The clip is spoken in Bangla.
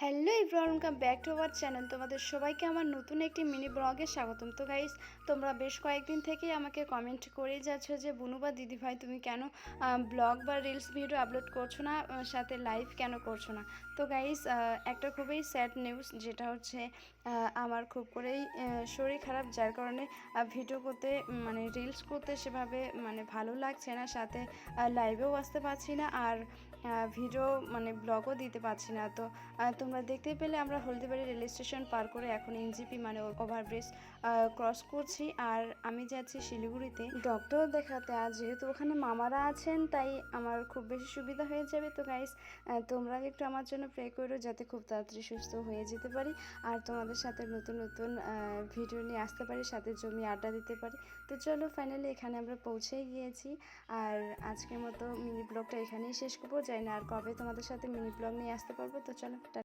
Hello everyone, welcome back to our channel. তোমাদের সবাইকে আমার নতুন একটি মিনি ব্লগে স্বাগতম। তো গাইস, তোমরা বেশ কয়েকদিন থেকেই আমাকে কমেন্ট করেই যাচ্ছ যে বুনু বা দিদিভাই তুমি কেন ব্লগ বা রিলস ভিডিও আপলোড করছো না, সাথে লাইভ কেন করছো না। তো গাইস, একটা খুবই স্যাড নিউজ, যেটা হচ্ছে আমার খুব করেই শরীর খারাপ, যার কারণে ভিডিও করতে মানে রিলস করতে সেভাবে মানে ভালো লাগছে না, সাথে লাইভেও আসতে পারছি না, আর ভিডিও মানে ব্লগও দিতে পারছি না। তো তোমরা দেখতে পেলে আমরা হলদিবাড়ি রেল স্টেশন পার করে এখন এনজিপি মানে ওভারব্রিজ ক্রস করছি, আর আমি যাচ্ছি শিলিগুড়িতে ডক্টর দেখাতে। আর যেহেতু ওখানে মামারা আছেন, তাই আমার খুব বেশি সুবিধা হয়ে যাবে। তো গাইস, তোমরা একটু আমার জন্য প্রে করো যাতে খুব তাড়াতাড়ি সুস্থ হয়ে যেতে পারি, আর তোমাদের সাথে নতুন নতুন ভিডিও নিয়ে আসতে পারি, সাথে জমি আড্ডা দিতে পারি। তো চলো, ফাইনালি এখানে আমরা পৌঁছে গিয়েছি, আর আজকের মতো মিনি ব্লগটা এখানেই শেষ করবো। জানি না আর কবে তোমাদের সাথে মিনি ব্লগ নিয়ে আসতে পারবো। তো চলো।